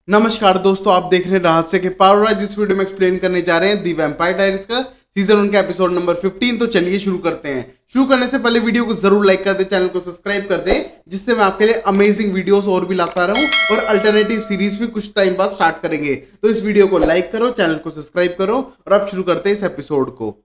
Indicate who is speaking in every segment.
Speaker 1: नमस्कार दोस्तों, आप देख रहे हैं रहस्य के पावर। जिस वीडियो में एक्सप्लेन करने जा रहे हैं दी वैम्पायर डायरीज का सीजन 1 का एपिसोड नंबर 15। तो चलिए शुरू करते हैं। शुरू करने से पहले वीडियो को जरूर लाइक कर दे, चैनल को सब्सक्राइब कर दे, जिससे मैं आपके लिए अमेजिंग वीडियोस और भी लाता रहूं। और अल्टरनेटिव सीरीज भी कुछ टाइम बाद स्टार्ट करेंगे। तो इस वीडियो को लाइक करो, चैनल को सब्सक्राइब करो और अब शुरू करते हैं इस एपिसोड को।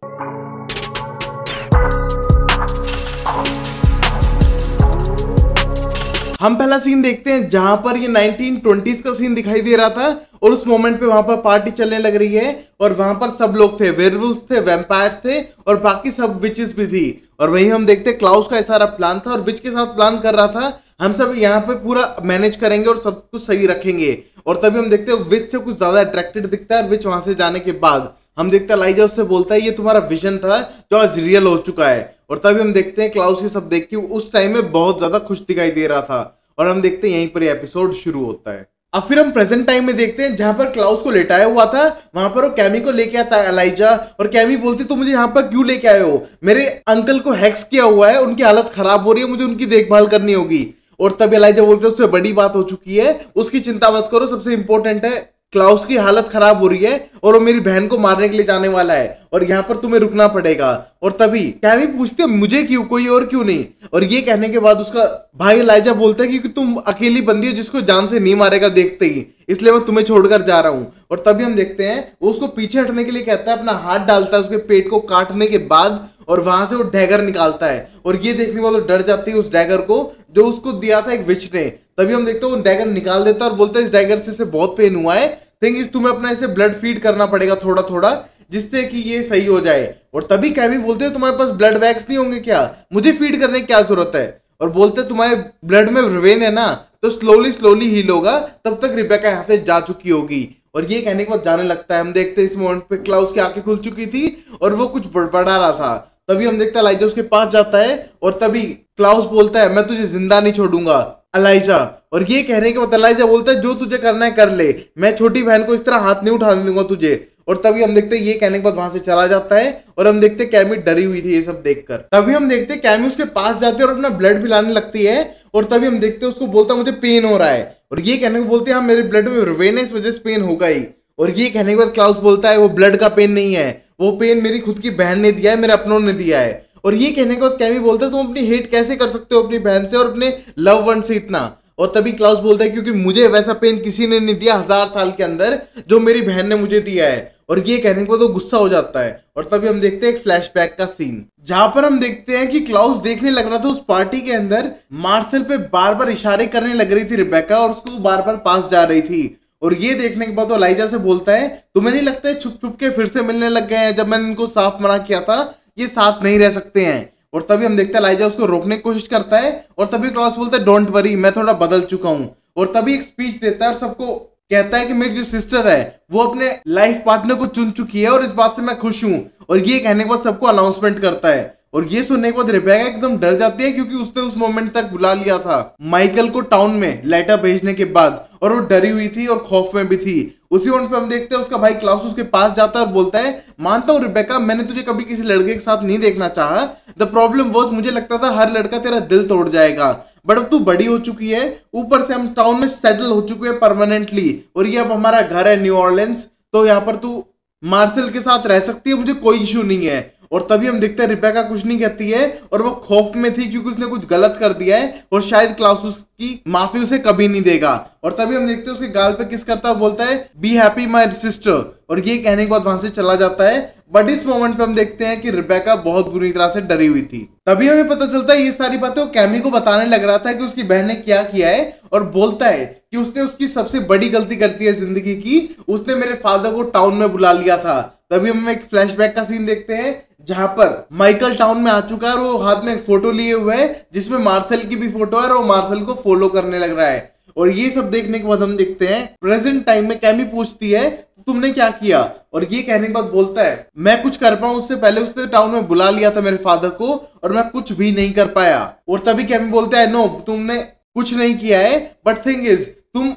Speaker 1: हम पहला सीन देखते हैं जहां पर ये 1920s का सीन दिखाई दे रहा था और उस मोमेंट पे वहां पर पार्टी चलने लग रही है और वहां पर सब लोग थे, वेयरवुल्व्स थे, वैम्पायर्स थे और बाकी सब विचेस भी थी। और वहीं हम देखते हैं क्लाउस का सारा प्लान था और विच के साथ प्लान कर रहा था हम सब यहाँ पे पूरा मैनेज करेंगे और सब कुछ सही रखेंगे। और तभी हम देखते हैं विच से कुछ ज्यादा अट्रैक्टेड दिखता है और विच वहां से जाने के बाद हम देखते हैं लाइजा उससे बोलता है ये तुम्हारा विजन था जो आज रियल हो चुका है। और तभी हम देखते हैं क्लाउस ये सब देख के उस टाइम में बहुत ज्यादा खुश दिखाई दे रहा था और हम देखते हैं यहीं पर ये एपिसोड शुरू होता है। अब फिर हम प्रेजेंट टाइम में देखते हैं जहां पर क्लाउस को लेटाया हुआ था, वहां पर वो कैमी को लेके आता है एलाइजा। और कैमी बोलती तो मुझे यहाँ पर क्यों लेके आए हो, मेरे अंकल को हैक्स किया हुआ है, उनकी हालत खराब हो रही है, मुझे उनकी देखभाल करनी होगी। और तब एलाइजा बोलते उससे बड़ी बात हो चुकी है, उसकी चिंता मत करो, सबसे इंपॉर्टेंट है क्लाउस की हालत खराब हो रही है और वो मेरी बहन को मारने के लिए जाने वाला है और यहाँ पर तुम्हें रुकना पड़ेगा। और तभी कैमी पूछती है मुझे क्यों, कोई और क्यों नहीं। और ये कहने के बाद उसका भाई एलाइजा बोलता है कि तुम अकेली बंदी हो जिसको जान से नहीं मारेगा देखते ही, इसलिए मैं तुम्हें छोड़कर जा रहा हूँ। और तभी हम देखते हैं वो उसको पीछे हटने के लिए कहता है, अपना हाथ डालता है उसके पेट को काटने के बाद और वहां से वो डैगर निकालता है। और ये देखने के बाद वो डर जाती है उस डैगर को जो उसको दिया था एक विच ने। तभी हम देखते हैं वो डैगर निकाल देता है और बोलता है इस डैगर से बहुत पेन हुआ है, थिंक इज तुम्हें अपना इसे ब्लड फीड करना पड़ेगा थोड़ा थोड़ा जिससे कि ये सही हो जाए। और तभी कैमी बोलते हैं तुम्हारे पास ब्लड बैग्स नहीं होंगे क्या, मुझे फीड करने की क्या जरूरत है। और बोलते हैं तुम्हारे ब्लड में रिवेन है ना, तो स्लोली स्लोली हील होगा, तब तक रिबेका यहाँ से जा चुकी होगी। और ये कहने के बाद जाने लगता है। हम देखते हैं इस मोमेंट पे क्लाउस की आंखें खुल चुकी थी और वो कुछ बड़बड़ा रहा था। तभी हम देखते हैं एलाइजा उसके पास जाता है और तभी क्लाउस बोलता है मैं तुझे जिंदा नहीं छोड़ूंगा एलाइजा। और ये कहने के बाद एलाइजा बोलता है जो तुझे करना है कर ले, मैं छोटी बहन को इस तरह हाथ नहीं उठाने दूंगा तुझे। और तभी हम देखते हैं ये कहने के बाद वहां से चला जाता है और हम देखते हैं कैमी डरी हुई थी ये सब देखकर। तभी हम देखते हैं कैमी उसके पास जाते हैं और अपना ब्लड पिलाने लगती है। और तभी हम देखते हैं उसको बोलता है मुझे पेन हो रहा है और ये कहने को बोलते हैं हाँ मेरे ब्लड में रिवेन है, इस वजह से पेन होगा ही। और ये कहने के बाद क्लाउस बोलता है वो ब्लड का पेन नहीं है, वो पेन मेरी खुद की बहन ने दिया है, मेरे अपनों ने दिया है। और ये कहने के बाद कैमी बोलता है तुम अपनी हेट कैसे कर सकते हो अपनी बहन से और अपने लव वन से इतना। और तभी क्लाउस बोलता है क्योंकि मुझे वैसा पेन किसी ने नहीं दिया 1000 साल के अंदर जो मेरी बहन ने मुझे दिया है। और ये कहने के बाद वो गुस्सा हो जाता है। और तभी हम देखते हैं एक फ्लैशबैक का सीन जहां पर हम देखते हैं कि क्लाउस देखने लग रहा था उस पार्टी के अंदर मार्सेल पे बार बार इशारे करने लग रही थी रिबेका और उसको बार बार पास जा रही थी। और ये देखने के बाद वो एलाइजा से बोलता है तुम्हें नहीं लगता है छुप छुप के फिर से मिलने लग गए हैं, जब मैंने इनको साफ मना किया था ये साथ नहीं रह सकते हैं। और तभी हम देखते हैं एलाइजा उसको रोकने की कोशिश करता है और तभी क्लाउस बोलता है डोंट वरी मैं थोड़ा बदल चुका हूं। और तभी एक स्पीच देता है और सबको कहता है कि मेरी जो सिस्टर है वो अपने लाइफ पार्टनर को चुन चुकी है और इस बात से मैं खुश हूं। और ये कहने के बाद सबको अनाउंसमेंट करता है। और ये सुनने के बाद रिबेका एकदम डर जाती है क्योंकि उसने उस मोमेंट तक बुला लिया था माइकल को टाउन में लेटर भेजने के बाद और वो डरी हुई थी और खौफ में भी थी। उसी मोमेंट पे हम देखते हैं उसका भाई क्लाउस उसके पास जाता है और बोलता है मानता हूँ रिबेका मैंने तुझे कभी किसी लड़के के साथ नहीं देखना चाहा, द प्रॉब्लम वाज मुझे लगता था हर लड़का तेरा दिल तोड़ जाएगा, बट अब तू बड़ी हो चुकी है, ऊपर से हम टाउन में सेटल हो चुके हैं परमानेंटली और ये अब हमारा घर है न्यू ऑर्लिन्स, तो यहाँ पर तू मार्सेल के साथ रह सकती है, मुझे कोई इशू नहीं है। और तभी हम देखते हैं रिबेका कुछ नहीं कहती है और वो खौफ में थी क्योंकि उसने कुछ गलत कर दिया है और शायद क्लाउस उसकी माफी उसे कभी नहीं देगा। और तभी हम देखते हैं उसके गाल पे किस करता है, बोलता है बी हैप्पी माय सिस्टर। और ये कहने के बाद वहां से चला जाता है। बट इस मोमेंट पे हम देखते हैं कि रिबेका बहुत बुरी तरह से डरी हुई थी। तभी हमें पता चलता है ये सारी बातें वो कैमी को बताने लग रहा था कि उसकी बहन ने क्या किया है और बोलता है कि उसने उसकी सबसे बड़ी गलती कर दी है जिंदगी की, उसने मेरे फादर को टाउन में बुला लिया था। तभी हम एक फ्लैशबैक का सीन देखते हैं जहां पर माइकल टाउन में आ चुका है और वो हाथ में एक फोटो लिए हुए है जिसमें मार्सेल की भी फोटो है और वो मार्सेल को फॉलो करने लग रहा है। और ये सब देखने के बाद हम देखते हैं प्रेजेंट टाइम में कैमी पूछती है तुमने क्या किया। और ये कहने के बाद बोलता है मैं कुछ कर पाऊं उससे पहले उसने टाउन में बुला लिया था मेरे फादर को और मैं कुछ भी नहीं कर पाया। और तभी कैमी बोलता है नो तुमने कुछ नहीं किया है, बट थिंग इज तुम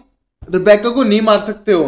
Speaker 1: रिबेका को नहीं मार सकते हो।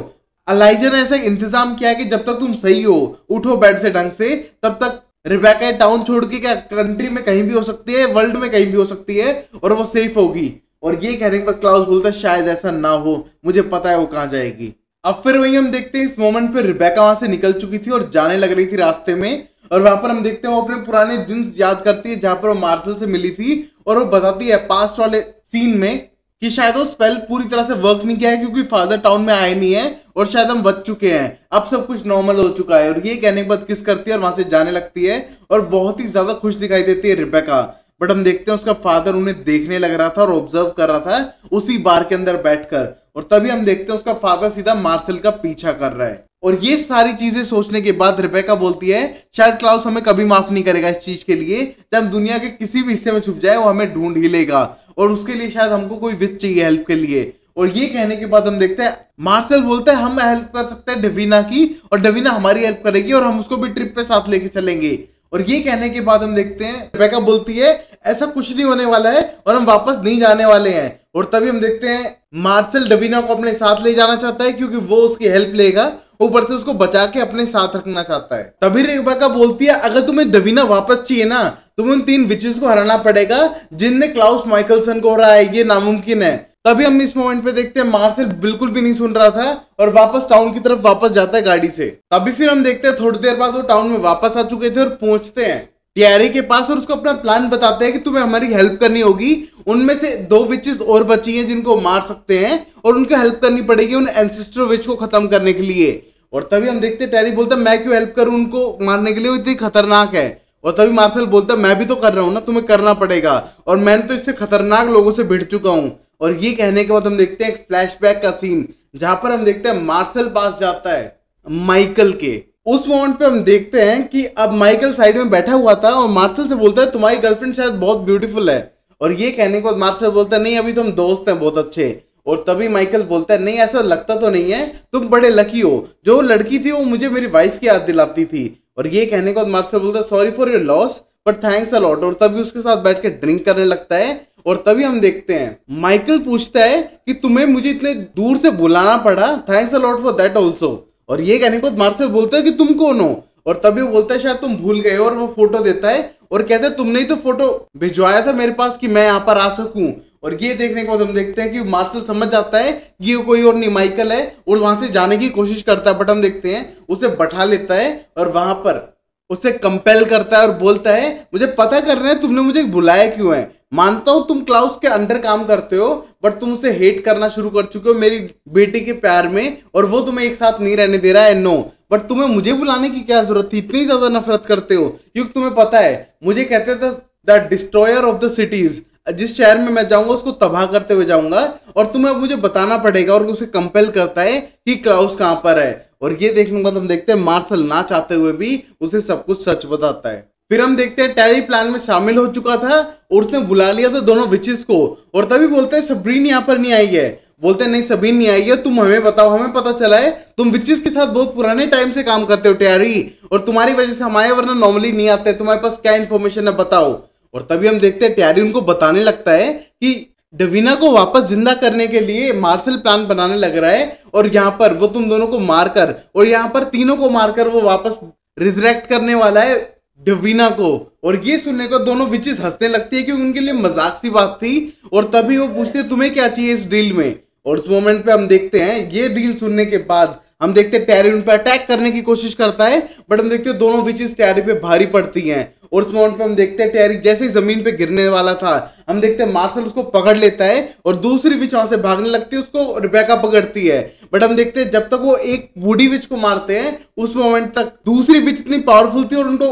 Speaker 1: एलाइजा ने ऐसा इंतजाम किया है कि जब तक तुम सही हो उठो बेड से ढंग से, तब तक रिबेका टाउन छोड़ के क्या कंट्री में कहीं भी हो सकती है, वर्ल्ड में कहीं भी हो सकती है और वो सेफ होगी। और ये कहने के बाद क्लाउस बोलता है शायद ऐसा ना हो, मुझे पता है वो कहाँ जाएगी। अब फिर वही हम देखते हैं इस मोमेंट पे रिबेका वहां से निकल चुकी थी और जाने लग रही थी रास्ते में, और वहां पर हम देखते हैं वो अपने पुराने दिन याद करती है जहां पर वो मार्शल से मिली थी, और वो बताती है पास्ट वाले सीन में कि शायद वो स्पेल पूरी तरह से वर्क नहीं किया है क्योंकि फादर टाउन में आए नहीं है और शायद हम बच चुके हैं, अब सब कुछ नॉर्मल हो चुका है। और ये कहने के बाद किस करती है और वहां से जाने लगती है और बहुत ही ज्यादा खुश दिखाई देती है रिबेका। बट हम देखते हैं उसका फादर उन्हें देखने लग रहा था और ऑब्जर्व कर रहा था उसी बार के अंदर बैठकर, और तभी हम देखते हैं उसका फादर सीधा मार्शल का पीछा कर रहा है। और ये सारी चीजें सोचने के बाद रिबेका बोलती है शायद क्लाउस हमें कभी माफ नहीं करेगा इस चीज के लिए, जब हम दुनिया के किसी भी हिस्से में छुप जाए वो हमें ढूंढ ही लेगा, और उसके लिए शायद हमको कोई विच चाहिए हेल्प के लिए। और ये कहने के बाद हम देखते हैं मार्शल बोलता है हम हेल्प कर सकते हैं डेविना की, और डेविना हमारी हेल्प करेगी और हम उसको भी ट्रिप पे साथ लेके चलेंगे। और ये कहने के बाद हम देखते हैं रिबेका बोलती है ऐसा कुछ नहीं होने वाला है और हम वापस नहीं जाने वाले हैं। और तभी हम देखते हैं मार्शल डेविना को अपने साथ ले जाना चाहता है क्योंकि वो उसकी हेल्प लेगा, ऊपर से उसको बचा के अपने साथ रखना चाहता है। तभी रिबेका बोलती है अगर तुम्हें डेविना वापस चाहिए ना, तुम्हें उन 3 विचेस को हराना पड़ेगा जिनने क्लाउस माइकलसन को हराया है, ये नामुमकिन है। तभी हम इस मोमेंट पे देखते हैं मार्शल बिल्कुल भी नहीं सुन रहा था और वापस टाउन की तरफ वापस जाता है गाड़ी से। तभी फिर हम देखते हैं थोड़ी देर बाद वो टाउन में वापस आ चुके थे और पहुंचते हैं टियारी के पास और उसको अपना प्लान बताते हैं कि तुम्हें हमारी हेल्प करनी होगी, उनमें से 2 विचेस और बची हैं जिनको मार सकते हैं और उनको हेल्प करनी पड़ेगी उन एंसेस्टर विच को खत्म करने के लिए। और तभी हम देखते हैं टेरी बोलता है मैं क्यों हेल्प करूं उनको मारने के लिए, वो इतनी खतरनाक है। और तभी मार्शल बोलता है मैं भी तो कर रहा हूं ना, तुम्हें करना पड़ेगा और मैंने तो इससे खतरनाक लोगों से भिड़ चुका हूं। और ये कहने के बाद हम देखते हैं एक फ्लैशबैक का सीन जहां पर हम देखते हैं मार्शल पास जाता है माइकल के। उस मोमेंट पे हम देखते हैं कि अब माइकल साइड में बैठा हुआ था और मार्शल से बोलता है तुम्हारी गर्लफ्रेंड शायद बहुत ब्यूटीफुल है। और ये कहने के बाद मार्शल बोलता है नहीं अभी तो हम दोस्त हैं बहुत अच्छे। और तभी माइकल बोलता है नहीं ऐसा लगता तो नहीं है, तुम बड़े लकी हो, जो लड़की थी वो मुझे मेरी वाइफ की याद दिलाती थी। और ये कहने के बाद मार्शल बोलता है sorry for your loss but thanks a lot. और तभी उसके साथ बैठ के ड्रिंक करने लगता है। और तभी हम देखते हैं माइकल पूछता है कि तुम्हें मुझे इतने दूर से बुलाना पड़ा, thanks a lot for that also. और ये कहने के बाद मार्शल बोलता है कि तुम कौन हो। और तभी वो बोलता है शायद तुम भूल गए, और वो फोटो देता है और कहता है तुमने ही तो फोटो भिजवाया था मेरे पास कि मैं यहाँ पर आ सकूं। और ये देखने के बाद हम देखते हैं कि मार्शल समझ जाता है कि ये कोई और नहीं माइकल है और वहां से जाने की कोशिश करता है, बट हम देखते हैं उसे बैठा लेता है और वहां पर उसे कंपेल करता है और बोलता है मुझे पता करना है तुमने मुझे बुलाया क्यों है। मानता हूं तुम क्लाउस के अंडर काम करते हो बट तुम उसे हेट करना शुरू कर चुके हो मेरी बेटी के प्यार में, और वो तुम्हें एक साथ नहीं रहने दे रहा है। नो, बट तुम्हें मुझे बुलाने की क्या जरूरत थी, इतनी ज्यादा नफरत करते हो क्योंकि तुम्हें पता है मुझे कहते थे the destroyer of the cities, जिस शहर में मैं जाऊंगा उसको तबाह करते हुए जाऊंगा और तुम्हें अब मुझे बताना पड़ेगा। और उसे कंपेल करता है कि क्लाउस कहां पर है। और ये देखने के बाद हम देखते हैं मार्शल ना चाहते हुए भी उसे सब कुछ सच बताता है। फिर हम देखते हैं टेरी प्लान में शामिल हो चुका था और उसने बुला लिया था दोनों विचेस को। और तभी बोलते हैं सबरीन यहाँ पर नहीं आई है। बोलते हैं नहीं सबरीन नहीं आई है, तुम हमें बताओ, हमें पता चला है तुम विचेस के साथ बहुत पुराने टाइम से काम करते हो टेरी, और तुम्हारी वजह से हमारे वरना नॉर्मली नहीं आते, तुम्हारे पास क्या इन्फॉर्मेशन है बताओ। और तभी हम देखते हैं टेरी उनको बताने लगता है कि डेविना को वापस जिंदा करने के लिए मार्शल प्लान बनाने लग रहा है और यहाँ पर वो तुम दोनों को मारकर और यहाँ पर तीनों को मारकर वो वापस रिजरेक्ट करने वाला है डेविना को। और ये सुनने को दोनों विचेस हंसने लगती है क्योंकि उनके लिए मजाक सी बात थी। और तभी वो पूछते हैं तुम्हें क्या चाहिए इस डील में। और उस मोमेंट पे हम देखते हैं ये डील सुनने के बाद हम देखते हैं टेरी उन पर अटैक करने की कोशिश करता है, बट हम देखते हैं दोनों विचेस टेरी पे भारी पड़ती हैं। और उस मोमेंट पे हम देखते हैं टेरी जैसे ही जमीन पे गिरने वाला था हम देखते हैं मार्शल उसको पकड़ लेता है और दूसरी विच वहां से भागने लगती है, उसको रिबेका पकड़ती है। बट हम देखते हैं जब तक वो एक बूढ़ी विच को मारते हैं उस मोमेंट तक दूसरी विच इतनी पावरफुल थी और उनको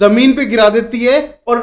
Speaker 1: जमीन पे गिरा देती है और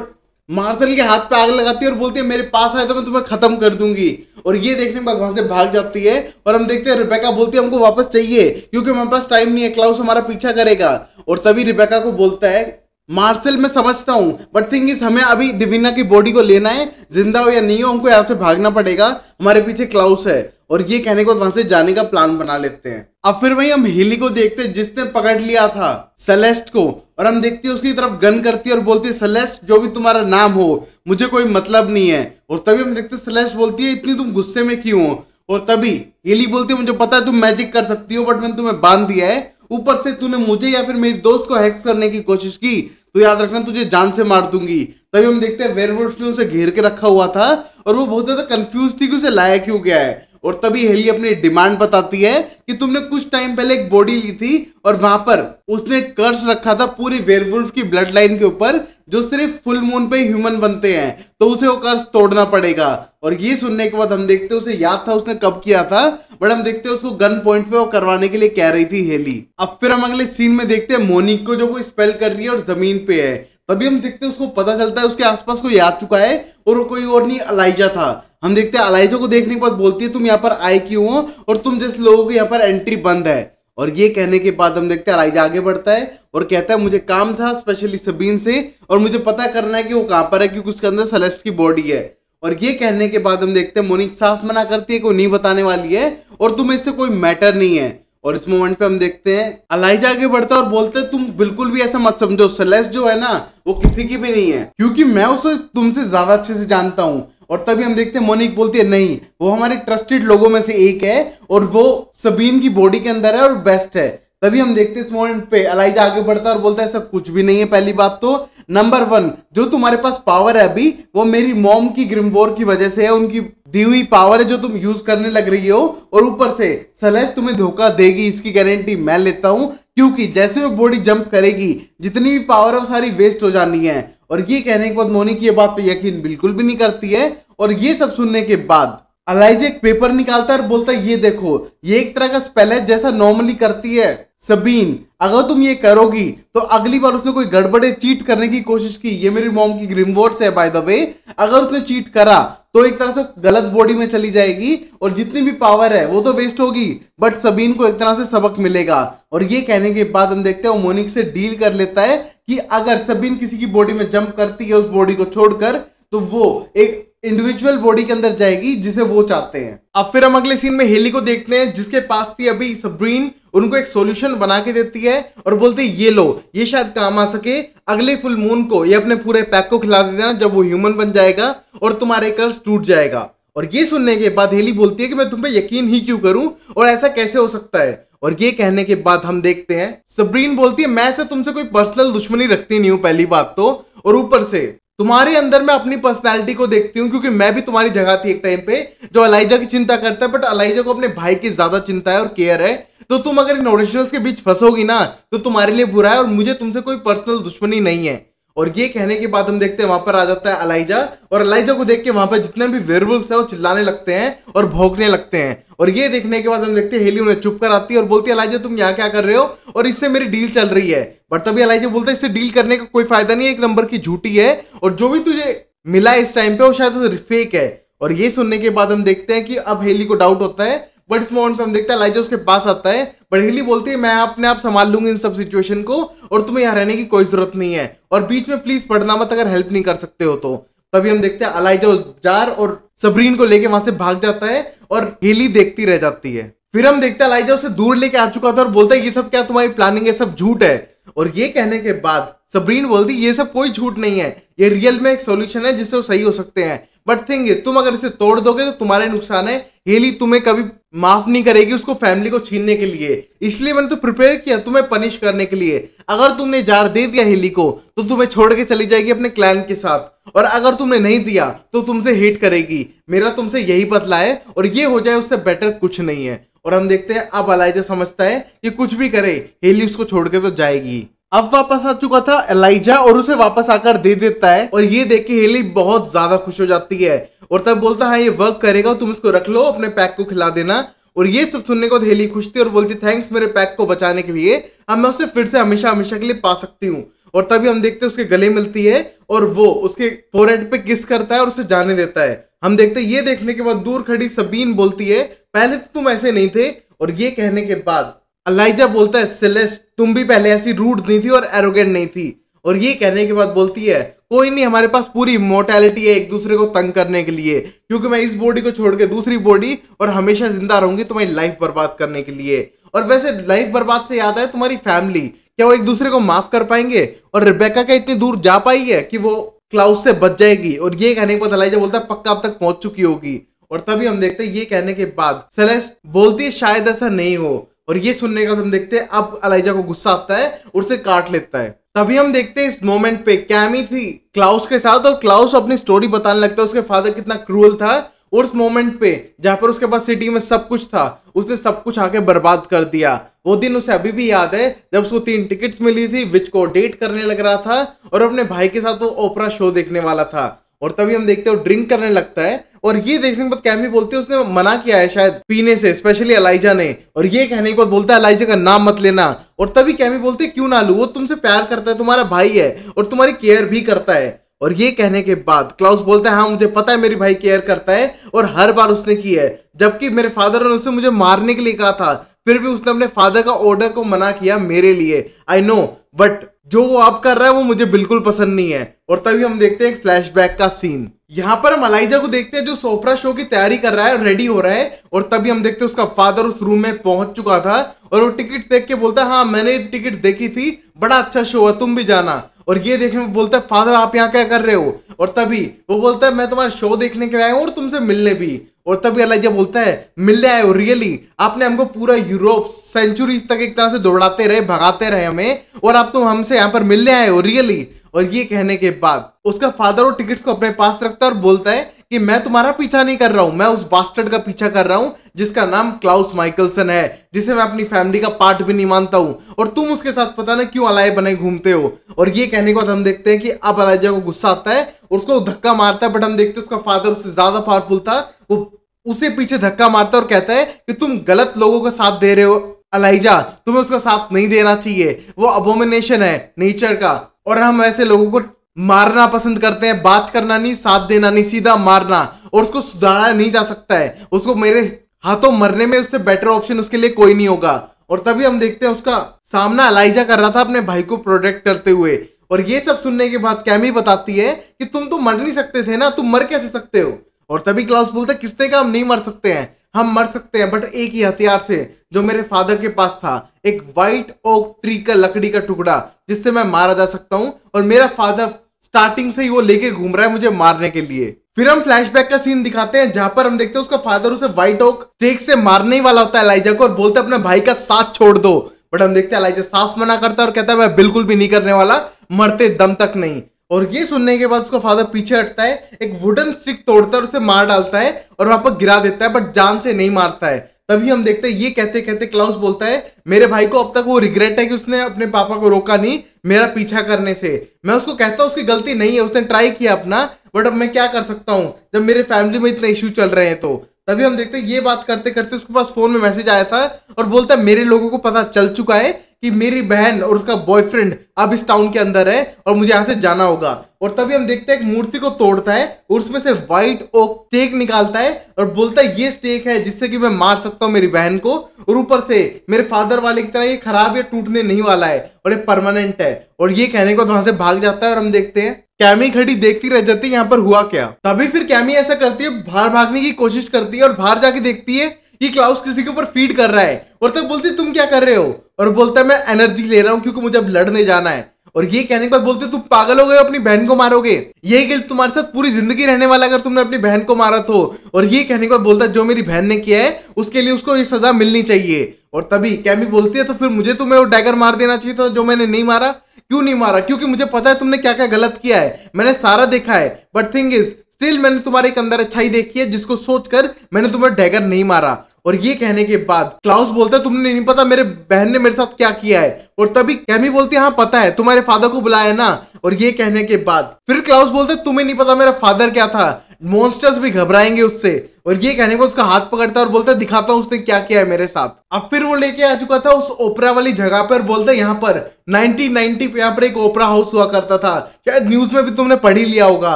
Speaker 1: मार्शल के हाथ पे आग लगाती है और बोलती है मेरे पास आए तो मैं तुम्हें खत्म कर दूंगी। और ये देखने के बाद वहां से भाग जाती है और हम देखते हैं रिबेका बोलती है हमको वापस चाहिए क्योंकि हमारे पास टाइम नहीं है, क्लाउस हमारा पीछा करेगा। और तभी रिबेका को बोलता है मार्शल मैं समझता हूं बट थिंग इज हमें अभी डेविना की बॉडी को लेना है, जिंदा हो या नहीं हो हमको यहाँ से भागना पड़ेगा, हमारे पीछे क्लाउस है। और ये कहने के बाद वहां से जाने का प्लान बना लेते हैं। अब फिर वही हम हेली को देखते हैं जिसने पकड़ लिया था सेलेस्ट को, और हम देखते हैं उसकी तरफ गन करती है और बोलती है सेलेस्ट जो भी तुम्हारा नाम हो मुझे कोई मतलब नहीं है। और तभी हम देखते हैं सेलेस्ट बोलती है इतनी तुम गुस्से में क्यों हो। और तभी हेली बोलती है मुझे पता है तुम मैजिक कर सकती हो बट मैंने तुम्हें बांध दिया है, ऊपर से तूने मुझे या फिर मेरी दोस्त को हैक करने की कोशिश की तो याद रखना तुझे जान से मार दूंगी। तभी हम देखते हैं वेयरवुल्फ ने उसे घेर के रखा हुआ था और वो बहुत ज्यादा कंफ्यूज थी कि उसे लाया क्यों गया है। और तभी हेली अपनी डिमांड बताती है कि तुमने कुछ टाइम पहले एक बॉडी ली थी और वहां पर उसने कर्स रखा था पूरी वेयरवुल्फ की ब्लड लाइन के ऊपर, जो सिर्फ फुल मून पे ह्यूमन बनते हैं, तो उसे वो कर्स तोड़ना पड़ेगा। और ये सुनने के बाद हम देखते हैं उसे याद था उसने कब किया था, बट हम देखते हैं उसको गन पॉइंट पे वो करवाने के लिए कह रही थी हेली। अब फिर हम अगले सीन में देखते हैं मोनिक को जो कोई स्पेल कर रही है और जमीन पे है। तभी हम देखते हैं उसको पता चलता है उसके आसपास कोई आ चुका है और वो कोई और नहीं अलाइजा था। हम देखते हैं अलाइजा को देखने के बाद बोलती है तुम यहाँ पर आए क्यों हो और तुम जैसे लोगों की यहाँ पर एंट्री बंद है। और ये कहने के बाद हम देखते हैं अलाइजा आगे बढ़ता है और कहता है मुझे काम था स्पेशली सबीन से और मुझे पता करना है कि वो कहाँ पर है क्योंकि उसके अंदर सेलेस्ट की बॉडी है। और ये कहने के बाद हम देखते हैं मोनिक साफ मना करती है कि वो नहीं बताने वाली है और तुम्हें इससे कोई मैटर नहीं है। और इस मोमेंट पे हम देखते हैं अलाइजा आगे बढ़ता है और बोलते हैं तुम बिल्कुल भी ऐसा मत समझो, सेलेस्ट जो है ना वो किसी की भी नहीं है क्योंकि मैं उसे तुमसे ज्यादा अच्छे से जानता हूँ। और तभी हम देखते हैं मोनिक बोलती है नहीं, वो हमारे ट्रस्टेड लोगों में से एक है और वो सबीन की बॉडी के अंदर है और बेस्ट है। तभी हम देखते हैं इस मोमेंट पे अलाइजा आगे बढ़ता है और बोलता है ऐसा कुछ भी नहीं है। पहली बात तो नंबर 1 जो तुम्हारे पास पावर है अभी वो मेरी मॉम की ग्रिमवोर की वजह से है, उनकी दी हुई पावर है जो तुम यूज करने लग रही हो। और ऊपर से सेलेस्ट तुम्हें धोखा देगी इसकी गारंटी मैं लेता हूं क्योंकि जैसे वो बॉडी जंप करेगी जितनी भी पावर है वो सारी वेस्ट हो जानी है। और ये कहने के बाद मोनिक ये बात पे यकीन बिल्कुल भी नहीं करती है। और ये सब सुनने के बाद अलाइजा एक पेपर निकालता है और बोलता है ये देखो ये एक तरह का स्पेल है जैसा नॉर्मली करती है सबीन, अगर तुम ये करोगी तो अगली बार उसने कोई गड़बड़े चीट करने की कोशिश की, ये मेरी मॉम की ग्रिमवोर्ड्स है बाय द वे, अगर उसने चीट करा तो एक तरह से गलत बॉडी में चली जाएगी और जितनी भी पावर है वो तो वेस्ट होगी बट सबीन को एक तरह से सबक मिलेगा। और ये कहने के बाद हम देखते हैं वो मोनिक से डील कर लेता है कि अगर सबीन किसी की बॉडी में जंप करती है उस बॉडी को छोड़कर तो वो एक इंडिविजुअल बॉडी के अंदर जाएगी जिसे वो चाहते हैं। अब फिर हम अगले सीन में हेली को देखते हैं जिसके पास थी अभी सबरीन, उनको एक सॉल्यूशन बना के देती है और बोलते हैं ये लो ये शायद काम आ सके, अगले फुल मून को ये अपने पूरे पैक को खिला देना जब वो ह्यूमन बन जाएगा और तुम्हारे कर्स टूट जाएगा। और ये सुनने के बाद हेली बोलती है कि मैं तुम पे यकीन ही क्यों करूं और ऐसा कैसे हो सकता है। और ये कहने के बाद हम देखते हैं सबरीन बोलती है मैं से तुमसे कोई पर्सनल दुश्मनी रखती नहीं हूं पहली बात तो, और ऊपर से तुम्हारे अंदर मैं अपनी पर्सनालिटी को देखती हूँ क्योंकि मैं भी तुम्हारी जगह थी एक टाइम पे जो अलाइजा की चिंता करता है बट अलाइजा को अपने भाई की ज्यादा चिंता है और केयर है। तो तुम अगर इन ओरिजिनल्स के बीच फंसोगी ना तो तुम्हारे लिए बुरा है और मुझे तुमसे कोई पर्सनल दुश्मनी नहीं है। और ये कहने के बाद हम देखते हैं वहां पर आ जाता है अलाइजा और अलाइजा को देख के वहां पर जितने भी वेयरवुल्फ्स हैं वो चिल्लाने लगते हैं और भौंकने लगते हैं। और ये देखने के बाद हम देखते हैं हेली उन्हें चुप कर आती है और बोलती है अलाइजा तुम यहाँ क्या कर रहे हो और इससे मेरी डील चल रही है। बट तभी अलाइजा बोलता है इससे डील करने का कोई फायदा नहीं है, एक नंबर की झूठी है और जो भी तुझे मिला इस टाइम पे वो शायद फेक है। और ये सुनने के बाद हम देखते हैं कि अब हेली को डाउट होता है बट इस मोमेंट पे हम देखते हैं अलाइजा उसके पास आता है बट हेली बोलती है मैं अपने आप संभाल लूंगी इन सब सिचुएशन को और तुम्हें यहाँ रहने की कोई जरूरत नहीं है और बीच में प्लीज पढ़ना मत अगर हेल्प नहीं कर सकते हो तो। तभी हम देखते हैं अलाइजा जार और सबरीन को लेके वहां से भाग जाता है और हेली देखती रह जाती है। फिर हम देखते हैं अलाइजा उसे दूर लेके आ चुका था और बोलता है ये सब क्या तुम्हारी प्लानिंग है, सब झूठ है। और ये कहने के बाद सबरीन बोलती ये सब कोई झूठ नहीं है, ये रियल में एक सॉल्यूशन है जिससे वो सही हो सकते हैं बट थिंग इज तुम अगर इसे तोड़ दोगे तो तुम्हारे नुकसान है। हेली तुम्हें कभी माफ नहीं करेगी उसको फैमिली को छीनने के लिए, इसलिए मैंने तो प्रिपेयर किया तुम्हें पनिश करने के लिए। अगर तुमने जार दे दिया हेली को तो तुम्हें छोड़ के चली जाएगी अपने क्लैन के साथ और अगर तुमने नहीं दिया तो तुमसे हेट करेगी। मेरा तुमसे यही बदला है और ये हो जाए उससे बेटर कुछ नहीं है। और हम देखते हैं अब अलाइजा समझता है कि कुछ भी करे हेली उसको छोड़ के तो जाएगी। अब वापस आ चुका था एलाइजा और उसे वापस आकर दे देता है और ये देख के हेली बहुत ज्यादा खुश हो जाती है और तब बोलता है ये वर्क करेगा तुम इसको रख लो अपने पैक को खिला देना। और ये सब सुनने को हेली खुश थी और बोलती थैंक्स मेरे पैक को बचाने के लिए, अब मैं उसे फिर से हमेशा हमेशा के लिए पा सकती हूँ। और तभी हम देखते हैं उसके गले मिलती है और वो उसके फोरहेड पे किस करता है और उसे जाने देता है। हम देखते हैं ये देखने के बाद दूर खड़ी सबीन बोलती है पहले तो तुम ऐसे नहीं थे। और ये कहने के बाद अलाइजा बोलता है सेलेस्ट तुम भी पहले ऐसी रूड नहीं थी और एरोगेंट नहीं थी। और ये कहने के बाद बोलती है कोई नहीं हमारे पास पूरी इमोर्टैलिटी है एक दूसरे को तंग करने के लिए, क्योंकि मैं इस बॉडी को छोड़ के दूसरी बॉडी और हमेशा जिंदा रहूंगी तुम्हारी लाइफ बर्बाद करने के लिए। और वैसे लाइफ बर्बाद से याद है तुम्हारी फैमिली, क्या वो एक दूसरे को माफ कर पाएंगे? और रिबेका क्या इतनी दूर जा पाई है कि वो क्लाउड से बच जाएगी? और ये कहने के बाद अलाइजा बोलता है पक्का अब तक पहुंच चुकी होगी। और तभी हम देखते हैं ये कहने के बाद सेलेस्ट बोलती है शायद ऐसा नहीं हो। और ये सुनने का हम देखते हैं अब एलाइजा को गुस्सा आता है और उसे काट लेता है। तभी हम देखते हैं इस मोमेंट पे कैमी थी क्लाउस के साथ और क्लाउस अपनी स्टोरी बताने लगता है उसके फादर कितना क्रूअल था और उस मोमेंट पे जहां पर उसके पास सिटी में सब कुछ था उसने सब कुछ आके बर्बाद कर दिया। वो दिन उसे अभी भी याद है जब उसको 3 टिकट्स मिली थी, विच को डेट करने लग रहा था और अपने भाई के साथ वो ओपरा शो देखने वाला था। और तभी हम देखते हैं वो ड्रिंक करने लगता है और ये देखने के बाद कैमी बोलती है उसने मना किया है शायद पीने से, स्पेशली एलाइजा ने। और ये कहने के बाद बोलता है एलाइजा का नाम मत लेना। और तभी कैमी बोलती है क्यों ना लूं, वो तुमसे प्यार करता है, तुम्हारा भाई है और तुम्हारी केयर भी करता है। और ये कहने के बाद क्लाउस बोलता है हाँ मुझे पता है मेरी भाई केयर करता है और हर बार उसने की है, जबकि मेरे फादर ने उससे मुझे मारने के लिए कहा था, फिर भी उसने अपने फादर का ऑर्डर को मना किया मेरे लिए। आई नो, बट जो वो आप कर रहा है वो मुझे बिल्कुल पसंद नहीं है। और तभी हम देखते हैं एक फ्लैशबैक का सीन। यहाँ पर हम एलाइजा को देखते हैं जो सोपरा शो की तैयारी कर रहा है, रेडी हो रहा है। और तभी हम देखते हैं उसका फादर उस रूम में पहुंच चुका था और वो टिकट देख के बोलता है हाँ मैंने टिकट देखी थी, बड़ा अच्छा शो है, तुम भी जाना। और ये देखने में बोलता है फादर आप यहाँ क्या कर रहे हो। और तभी वो बोलता है मैं तुम्हारा शो देखने के लिए आया हूँ और तुमसे मिलने भी। और तभी एलाइजा बोलता है मिलने आए हो रियली, आपने हमको पूरा यूरोप सेंचुरीज तक एक तरह से दौड़ाते रहे, भगाते रहे हमें, और आप तुम हमसे यहाँ पर मिलने आए हो रियली। और ये कहने के बाद उसका फादर वो टिकट्स को अपने पास रखता है और बोलता है कि मैं तुम्हारा पीछा नहीं कर रहा हूं, मैं उस बास्टर्ड का पीछा कर रहा हूं जिसका नाम क्लाउस माइकलसन है, जिसे मैं अपनी फैमिली का पार्ट भी नहीं मानता हूं, और तुम उसके साथ पता नहीं क्यों अलाय बने घूमते हो। और ये कहने के बाद हम देखते हैं कि अब एलाइजा को गुस्सा आता है और उसको धक्का मारता है, बट हम देखते हैं उसका फादर उससे ज्यादा पावरफुल था, वो उसे पीछे धक्का मारता है और कहता है कि तुम गलत लोगों का साथ दे रहे हो एलाइजा, तुम्हें उसका साथ नहीं देना चाहिए, वो अबोमिनेशन है नेचर का, और हम ऐसे लोगों को मारना पसंद करते हैं, बात करना नहीं, साथ देना नहीं, सीधा मारना, और उसको सुधारा नहीं जा सकता है, उसको मेरे हाथों मरने में उससे बेटर ऑप्शन उसके लिए कोई नहीं होगा। और तभी हम देखते हैं उसका सामना एलाइजा कर रहा था अपने भाई को प्रोटेक्ट करते हुए। और ये सब सुनने के बाद कैमी बताती है कि तुम तो मर नहीं सकते थे ना, तुम मर कैसे सकते हो। और तभी क्लाउस बोलता है किसने कहा हम नहीं मर सकते हैं, हम मर सकते हैं, बट एक ही हथियार से जो मेरे फादर के पास था, एक व्हाइट ओक ट्री का लकड़ी का टुकड़ा जिससे मैं मारा जा सकता हूं, और मेरा फादर स्टार्टिंग से ही वो लेके घूम रहा है मुझे मारने के लिए। फिर हम फ्लैशबैक का सीन दिखाते हैं जहां पर हम देखते हैं उसका फादर उसे व्हाइट ओक स्टेक से मारने ही वाला होता है एलाइजा को, और बोलता है अपने भाई का साथ छोड़ दो, बट हम देखते हैं एलाइजा साफ मना करता है और कहता है मैं बिल्कुल भी नहीं करने वाला, मरते दम तक नहीं। और ये सुनने के बाद उसका फादर पीछे हटता है, एक वुडन स्टिक तोड़ता है और उसे मार डालता है और वहां पर गिरा देता है, बट जान से नहीं मारता है। तभी हम देखते हैं ये कहते कहते क्लाउस बोलता है मेरे भाई को अब तक वो रिग्रेट है कि उसने अपने पापा को रोका नहीं मेरा पीछा करने से। मैं उसको कहता हूँ उसकी गलती नहीं है, उसने ट्राई किया अपना, बट अब मैं क्या कर सकता हूँ जब मेरे फैमिली में इतने इश्यू चल रहे हैं। तो तभी हम देखते हैं ये बात करते करते उसके पास फोन में मैसेज आया था और बोलता है मेरे लोगों को पता चल चुका है कि मेरी बहन और उसका बॉयफ्रेंड अब इस टाउन के अंदर है और मुझे यहाँ से जाना होगा। और तभी हम देखते हैं एक मूर्ति को तोड़ता है और उसमें से व्हाइट ओक स्टेक निकालता है और बोलता है ये स्टेक है जिससे कि मैं मार सकता हूँ मेरी बहन को, और ऊपर से मेरे फादर वाले की तरह ये खराब या टूटने नहीं वाला है और ये परमानेंट है। और ये कहने को वहां से भाग जाता है और हम देखते हैं कैमी खड़ी देखती रह जाती है यहाँ पर हुआ क्या। तभी फिर कैमी ऐसा करती है, बाहर भागने की कोशिश करती है और बाहर जाके देखती है कि क्लाउस किसी के ऊपर फीड कर रहा है, और तब बोलती है तुम क्या कर रहे हो, और बोलता है मैं एनर्जी ले रहा हूँ क्योंकि मुझे अब लड़ने जाना है। और ये कहने के बाद बोलते तुम पागल हो गए, अपनी बहन को मारोगे, यही गिल्ट तुम्हारे साथ पूरी जिंदगी रहने वाला अगर तुमने अपनी बहन को मारा तो। और ये कहने के बाद बोलता है जो मेरी बहन ने किया है उसके लिए उसको ये सजा मिलनी चाहिए। और तभी कैमी बोलती है तो फिर मुझे तुम्हें वो डैगर मार देना चाहिए था जो मैंने नहीं मारा। क्यों नहीं मारा? क्योंकि मुझे पता है तुमने क्या क्या गलत किया है, मैंने सारा देखा है, बट थिंग इज स्टिल मैंने तुम्हारे एक अंदर अच्छाई देखी है जिसको सोचकर मैंने तुम्हें डैगर नहीं मारा। और ये कहने के बाद क्लाउस बोलता है तुमने नहीं पता मेरे बहन ने मेरे साथ क्या किया है। और तभी कैमी बोलती है हाँ पता है, तुम्हारे फादर को बुलाया ना। और ये कहने के बाद फिर क्लाउस बोलता है तुम्हें नहीं पता मेरा फादर क्या था, मॉन्स्टर्स भी घबराएंगे उससे। और ये कहने को उसका हाथ पकड़ता है और बोलता है दिखाता हूं उसने क्या किया है मेरे साथ। अब फिर वो लेके आ चुका था उस ओपरा वाली जगह पर, बोलता है यहाँ पर 1990 पे यहाँ पर एक ओपरा हाउस हुआ करता था, शायद न्यूज में भी तुमने पढ़ ही लिया होगा,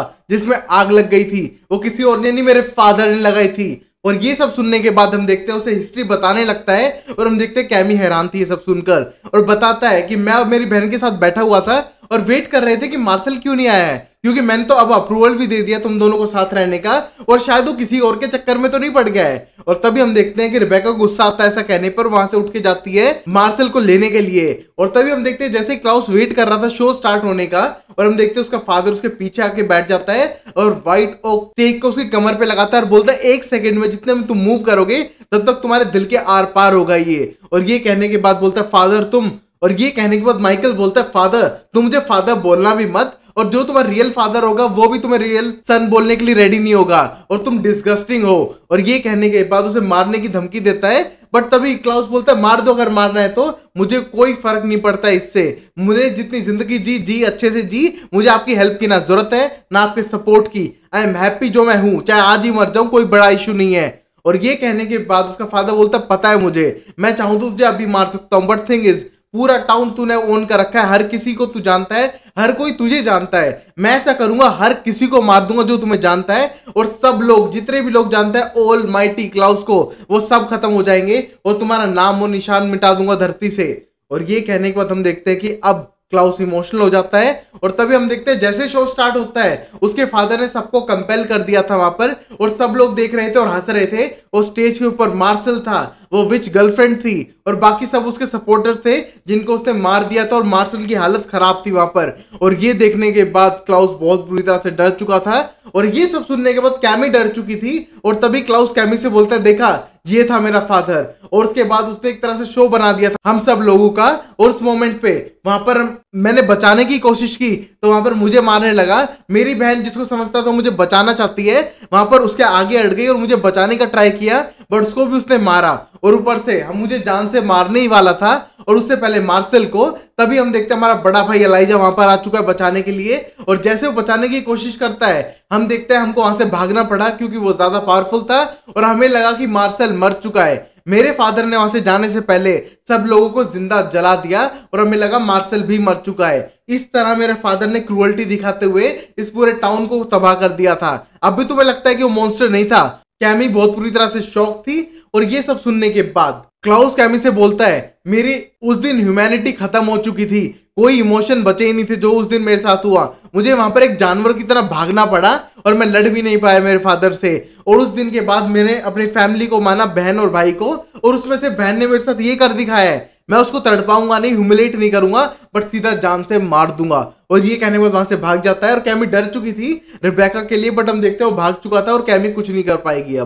Speaker 1: जिसमें आग लग गई थी, वो किसी और ने नहीं मेरे फादर ने लगाई थी। और ये सब सुनने के बाद हम देखते हैं उसे हिस्ट्री बताने लगता है और हम देखते हैं कैमी हैरान थी ये सब सुनकर, और बताता है कि मैं और मेरी बहन के साथ बैठा हुआ था और वेट कर रहे थे कि मार्शल क्यों नहीं आया है, क्योंकि मैंने तो अब अप्रूवल भी दे दिया तुम दोनों को साथ रहने का, और शायद वो किसी और के चक्कर में तो नहीं पड़ गया है। और तभी हम देखते हैं कि रिबेका को गुस्सा आता है ऐसा कहने पर, वहां से उठ के जाती है मार्शल को लेने के लिए। और तभी हम देखते हैं जैसे क्लाउस वेट कर रहा था शो स्टार्ट होने का, और हम देखते हैं उसका फादर उसके पीछे आके बैठ जाता है और व्हाइट ओक स्टेक को उसकी कमर पे लगाता है और बोलता है 1 सेकंड में जितने में तुम मूव करोगे तब तक तुम्हारे दिल के आर पार होगा ये। और ये कहने के बाद बोलता है फादर तुम, और ये कहने के बाद माइकल बोलता है फादर तुम मुझे फादर बोलना भी मत, और जो तुम्हारा रियल फादर होगा वो भी तुम्हें रियल सन बोलने के लिए रेडी नहीं होगा, और तुम डिस्गस्टिंग हो। और ये कहने के बाद उसे मारने की धमकी देता है, बट तभी क्लाउस बोलता है मार दो अगर मारना है तो, मुझे कोई फर्क नहीं पड़ता इससे, मुझे जितनी जिंदगी जी अच्छे से जी, मुझे आपकी हेल्प की ना जरूरत है ना आपके सपोर्ट की, आई एम हैप्पी जो मैं हूं, चाहे आज ही मर जाऊं कोई बड़ा इशू नहीं है। और ये कहने के बाद उसका फादर बोलता है पता है मुझे, मैं चाहूं तो तुझे अभी मार सकता हूं, बट थिंग इज पूरा टाउन तूने ओन कर रखा है, हर किसी को तू जानता है, हर कोई तुझे जानता है, मैं ऐसा करूंगा हर किसी को मार दूंगा जो तुम्हें जानता है, और सब लोग जितने भी लोग जानते हैं ऑल माइटी क्लाउस को, वो सब खत्म हो जाएंगे और तुम्हारा नाम और निशान मिटा दूंगा धरती से। और ये कहने के बाद हम देखते हैं कि अब क्लाउस इमोशनल हो जाता है, और तभी हम देखते हैं जैसे शो स्टार्ट होता है उसके फादर ने सबको कंपेल कर दिया था वहां पर, और सब लोग देख रहे थे और हंस रहे थे, और स्टेज के ऊपर मार्शल था, वो विच गर्लफ्रेंड थी, और बाकी सब उसके सपोर्टर्स थे जिनको उसने मार दिया था, और मार्शल की हालत खराब थी वहां पर। और ये देखने के बाद क्लाउस बहुत बुरी तरह से डर चुका था, और ये सब सुनने के बाद कैमी डर चुकी थी, और तभी क्लाउस कैमी से बोलता है देखा ये था मेरा फादर। और उसके बाद उसने एक तरह से शो बना दिया था हम सब लोगों का, और उस मोमेंट पे वहां पर मैंने बचाने की कोशिश की तो वहां पर मुझे मारने लगा, मेरी बहन जिसको समझता था मुझे बचाना चाहती है वहां पर उसके आगे अड़ गई और मुझे बचाने का ट्राई किया, बट उसको भी उसने मारा, और ऊपर से हम मुझे जान से मारने ही वाला था, और उससे पहले मार्शल को। तभी हम देखते हैं हमारा बड़ा भाई एलाइजा वहां पर आ चुका है बचाने के लिए, और जैसे वो बचाने की कोशिश करता है हम देखते हैं हमको वहां से भागना पड़ा क्योंकि वो ज्यादा पावरफुल था, और हमें लगा कि मार्शल मर चुका है। मेरे फादर ने वहां से जाने से पहले सब लोगों को जिंदा जला दिया, और हमें लगा मार्शल भी मर चुका है। इस तरह मेरे फादर ने क्रूअल्टी दिखाते हुए इस पूरे टाउन को तबाह कर दिया था। अब भी तुम्हें लगता है कि वो मॉन्स्टर नहीं था? कैमी बहुत बुरी तरह से शॉक थी, और ये सब सुनने के बाद क्लाउस कैमी से बोलता है मेरी उस दिन ह्यूमैनिटी खत्म हो चुकी थी, कोई इमोशन बचे ही नहीं थे जो उस दिन मेरे साथ हुआ, मुझे वहां पर एक जानवर की तरह भागना पड़ा, और मैं लड़ भी नहीं पाया मेरे फादर से। और उस दिन के बाद मैंने अपनी फैमिली को माना, बहन और भाई को, और उसमें से बहन ने मेरे साथ ये कर दिखाया है, मैं उसको तड़पाऊंगा नहीं, ह्यूमिलेट नहीं करूंगा, बट सीधा जान से मार दूंगा। और ये कहने के बाद वहां से भाग जाता है, और कैमी डर चुकी थी रिबेका के लिए, बट हम देखते हैं वो भाग चुका था और कैमी कुछ नहीं कर पाएगी।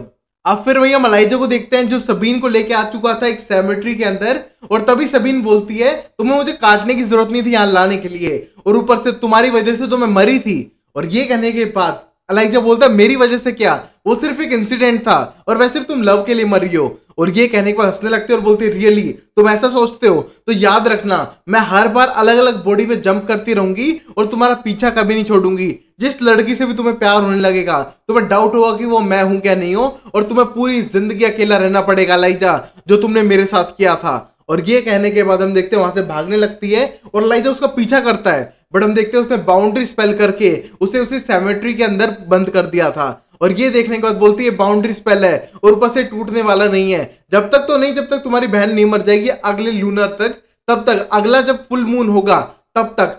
Speaker 1: अब फिर वही हम एलाइजा को देखते हैं जो सबीन को लेके आ चुका था एक सेमेट्री के अंदर, और तभी सबीन बोलती है तुम्हें मुझे काटने की जरूरत नहीं थी यहाँ लाने के लिए, और ऊपर से तुम्हारी वजह से तो मैं मरी थी। और ये कहने के बाद एलाइजा बोलता है मेरी वजह से क्या, वो सिर्फ एक इंसिडेंट था, और वैसे भी तुम लव के लिए मरी हो। और ये कहने के बाद हंसने लगती है और बोलती है रियली तुम ऐसा सोचते हो? तो याद रखना मैं हर बार अलग अलग बॉडी पे जंप करती रहूंगी और तुम्हारा पीछा कभी नहीं छोड़ूंगी। जिस लड़की से भी तुम्हें प्यार होने लगेगा तुम्हें डाउट होगा कि वो मैं हूं क्या नहीं हो, और तुम्हें पूरी जिंदगी अकेला रहना पड़ेगा एलाइजा, जो तुमने मेरे साथ किया था। और ये कहने के बाद हम देखते हैं वहां से भागने लगती है, और एलाइजा उसका पीछा करता है, बट हम देखते हैं उसने बाउंड्री स्पेल करके उसे सेमेट्री के अंदर बंद कर दिया था। और ये देखने के बाद बोलती है बाउंड्री स्पेल है और ऊपर से टूटने वाला नहीं है, जब तक तो नहीं जब तक तुम्हारी बहन नहीं मर जाएगी अगले लूनर तक, तब तक अगला जब फुल मून होगा तब तक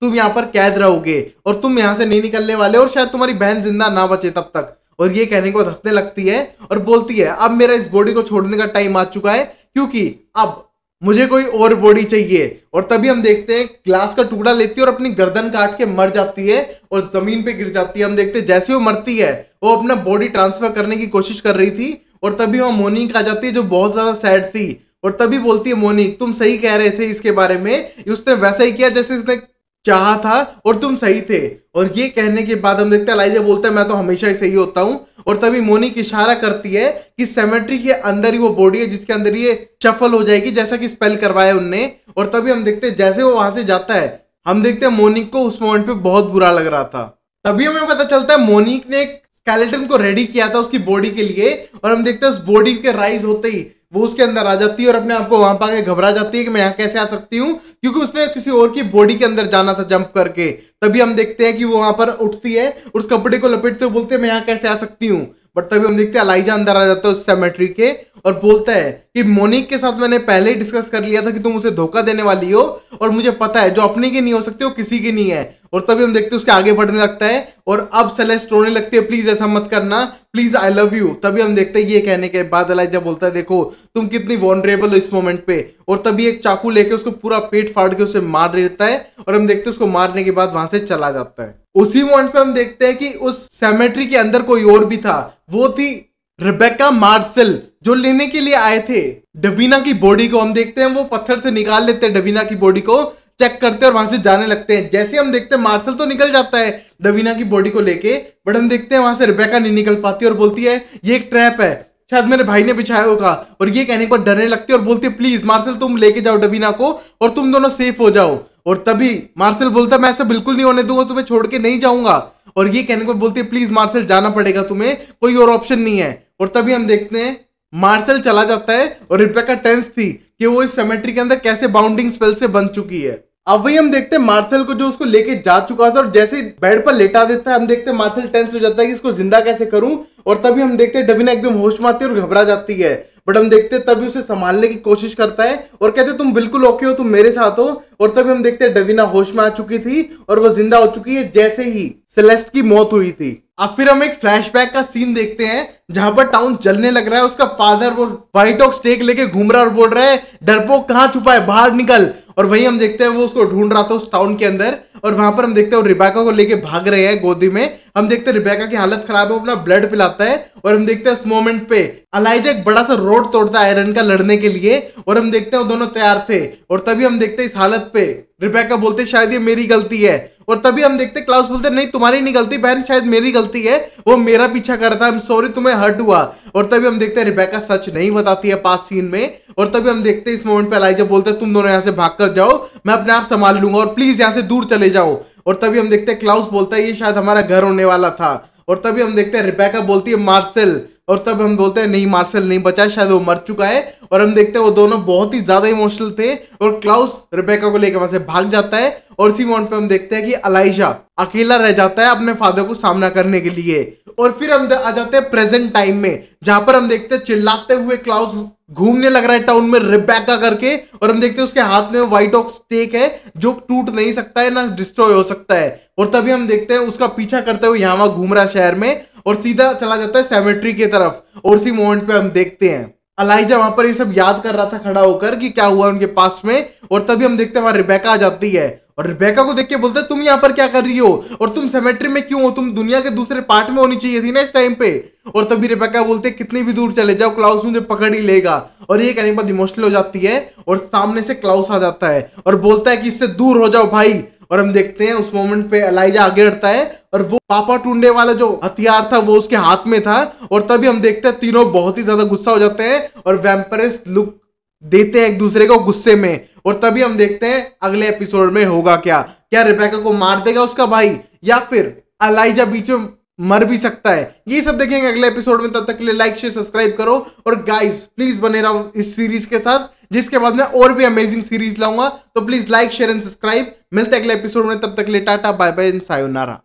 Speaker 1: तुम यहाँ पर कैद रहोगे और तुम यहाँ से नहीं निकलने वाले, और शायद तुम्हारी बहन जिंदा ना बचे तब तक। और ये कहने के बाद हंसने लगती है और बोलती है अब मेरा इस बॉडी को छोड़ने का टाइम आ चुका है, क्योंकि अब मुझे कोई और बॉडी चाहिए। और तभी हम देखते हैं ग्लास का टुकड़ा लेती है और अपनी गर्दन काट के मर जाती है और जमीन पे गिर जाती है। हम देखते हैं जैसे वो मरती है वो अपना बॉडी ट्रांसफर करने की कोशिश कर रही थी, और तभी वहां मोनिक आ जाती है जो बहुत ज्यादा सैड थी, और तभी बोलती है मोनिक तुम सही कह रहे थे इसके बारे में, उसने वैसा ही किया जैसे इसने चाहा था और तुम सही थे। और ये कहने के बाद हम देखते हैं एलाइजा बोलता है मैं तो हमेशा ही सही होता हूं, और तभी मोनिक इशारा करती है कि सेमेट्री के अंदर ही वो बॉडी है जिसके अंदर ये शफल हो जाएगी जैसा कि स्पेल करवाया उनने। और तभी हम देखते हैं जैसे वो वहां से जाता है हम देखते हैं मोनिक को उस मोमेंट पे बहुत बुरा लग रहा था। तभी हमें पता चलता है मोनिक ने एक स्केलेटन को रेडी किया था उसकी बॉडी के लिए, और हम देखते हैं उस बॉडी के राइज होते ही वो उसके अंदर आ जाती है और अपने आप को वहां पाके घबरा जाती है कि मैं यहाँ कैसे आ सकती हूँ, क्योंकि उसने किसी और की बॉडी के अंदर जाना था जंप करके। तभी हम देखते हैं कि वो वहां पर उठती है उस कपड़े को लपेटते हुए बोलते हैं मैं यहाँ कैसे आ सकती हूँ, बट तभी हम देखते हैं एलाइजा अंदर आ जाता है उस सेमेट्री के और बोलता है कि मोनिक के साथ मैंने पहले ही डिस्कस कर लिया था कि तुम उसे धोखा देने वाली हो, और मुझे पता है जो अपनी की नहीं हो सकती वो किसी की नहीं है। और तभी हम देखते हैं उसके आगे बढ़ने लगता है और अब सेलेस्ट रोने लगती है प्लीज ऐसा मत करना, प्लीज आई लव यू। तभी हम देखते हैं ये कहने के बाद एलाइजा बोलता है देखो तुम कितनी वॉनरेबल हो इस मोमेंट पे, और तभी एक चाकू लेके उसको पूरा पेट फाड़ के उसे मार देता है, और हम देखते हैं उसको मारने के बाद वहां से चला जाता है। उसी मोमेंट पे हम देखते हैं कि उस सेमेट्री के अंदर कोई और भी था, वो थी रिबेका मार्शल जो लेने के लिए आए थे डवीना की बॉडी को, हम देखते हैं वो पत्थर से निकाल लेते हैं डवीना की बॉडी को, चेक करते हैं और वहां से जाने लगते हैं। जैसे हम देखते हैं मार्शल तो निकल जाता है डवीना की बॉडी को लेके, बट हम देखते हैं वहां से रिबेका नहीं निकल पाती और बोलती है ये एक ट्रैप है, शायद मेरे भाई ने बिछाया होगा। और ये कहने पर डरने लगती है और बोलती है प्लीज मार्शल तुम लेके जाओ डवीना को और तुम दोनों सेफ हो जाओ। और तभी मार्शल बोलता है मैं ऐसा बिल्कुल नहीं होने दूंगा, तुम्हें छोड़ के नहीं जाऊंगा। और ये कहने पर बोलती है प्लीज मार्शल जाना पड़ेगा तुम्हें, कोई और ऑप्शन नहीं है। और तभी हम देखते हैं मार्शल चला जाता है और रिबेका टेंस थी कि वो इस सेमेट्री के अंदर कैसे बाउंडिंग स्पेल से बन चुकी है। अब वही हम देखते हैं मार्शल को जो उसको लेके जा चुका था और जैसे बेड पर लेटा देता है, हम देखते हैं मार्शल टेंस हो जाता है कि इसको जिंदा कैसे करूं। और तभी हम देखते हैं डवीना एकदम होश में आती है और घबरा जाती है, बट हम देखते हैं तभी उसे संभालने की कोशिश करता है और कहते हैं तुम बिल्कुल ओके हो, तुम मेरे साथ हो। और तभी हम देखते हैं डवीना होश में आ चुकी थी और वो जिंदा हो चुकी है जैसे ही सेलेस्ट की मौत हुई थी। अब फिर हम एक फ्लैशबैक का सीन देखते हैं जहां पर टाउन जलने लग रहा है। उसका फादर वो व्हाइट ऑक स्टेक लेके घूम रहा है और बोल रहा है डरपोक कहां छुपा है, बाहर निकल। और वही हम देखते हैं वो उसको ढूंढ रहा था उस टाउन के अंदर, और वहां पर हम देखते हैं वो रिबेका को लेके भाग रहे हैं गोदी में। हम देखते हैं रिबेका की हालत खराब है, वो अपना ब्लड पिलाता है। और हम देखते हैं उस मोमेंट पे एलाइजा एक बड़ा सा रोड तोड़ता है आयरन का लड़ने के लिए, और हम देखते हैं वो दोनों तैयार थे। और तभी हम देखते हैं इस हालत पे रिबेका बोलते शायद ये मेरी गलती है। और तभी हम देखते क्लाउस बोलते नहीं तुम्हारी नहीं गलती बहन, शायद मेरी गलती है, वो मेरा पीछा कर रहा था, आई एम सॉरी तुम्हें हर्ट हुआ। और तभी हम देखते हैं रिबेका सच नहीं बताती है पास सीन में। और तभी हम देखते हैं इस मोमेंट पे एलाइजा बोलते हैं तुम दोनों यहाँ से भाग कर जाओ, मैं अपने आप संभाल लूंगा और प्लीज यहाँ से दूर चले जाओ। और तभी हम देखते हैं क्लाउस बोलता है ये शायद हमारा घर होने वाला था। और तभी हम देखते हैं रिबेका बोलती है मार्शल, और तब हम बोलते हैं नहीं मार्शल नहीं बचा, शायद वो मर चुका है। और हम देखते हैं वो दोनों बहुत ही ज्यादा इमोशनल थे और क्लाउस रिबेका को लेकर वहां से भाग जाता है। और इसी मोमेंट पे हम देखते हैं कि एलाइजा अकेला रह जाता है अपने फादर को सामना करने के लिए। और फिर हम आ जाते हैं प्रेजेंट टाइम में, जहां पर हम देखते हैं चिल्लाते हुए क्लाउस घूमने लग रहा है टाउन में रिबेका करके। और हम देखते हैं उसके हाथ में व्हाइट ऑक स्टेक है जो टूट नहीं सकता है ना डिस्ट्रॉय हो सकता है। और तभी हम देखते हैं उसका पीछा करते हुए यहाँ घूम रहा है शहर में और सीधा चला जाता है सेमेट्री की तरफ। और उसी मोमेंट पे हम देखते हैं एलाइजा वहां पर ये सब याद कर रहा था खड़ा होकर कि क्या हुआ उनके पास्ट में। और तभी हम देखते हैं वहां रिबेका आ जाती है और रिबेका को देख के बोलते हैं तुम यहाँ पर क्या कर रही हो और तुम सेमेट्री में क्यों हो, तुम दुनिया के दूसरे पार्ट में होनी चाहिए थी ना इस टाइम पे। और तभी रिबेका बोलते हैं कितनी भी दूर चले जाओ क्लाउस मुझे पकड़ ही लेगा। और ये कहने के बाद इमोशनल हो जाती है और सामने से क्लाउस आ जाता है और बोलता है कि इससे दूर हो जाओ भाई। और हम देखते हैं उस मोमेंट पे एलाइजा आगे बढ़ता है और वो पापा टूंडे वाला जो हथियार था वो उसके हाथ में था। और तभी हम देखते हैं तीनों बहुत ही ज्यादा गुस्सा हो जाते हैं और वैम्पायर्स लुक देते हैं एक दूसरे को गुस्से में। और तभी हम देखते हैं अगले एपिसोड में होगा क्या रिबेका को मार देगा उसका भाई या फिर एलाइजा बीच में मर भी सकता है। ये सब देखेंगे अगले एपिसोड में। तब तक के लिए लाइक शेयर सब्सक्राइब करो और गाइस प्लीज बने रहो इस सीरीज के साथ, जिसके बाद मैं और भी अमेजिंग सीरीज लाऊंगा। तो please like share and subscribe. मिलते हैं अगले एपिसोड में, तब तक के लिए tata bye bye and sayonara.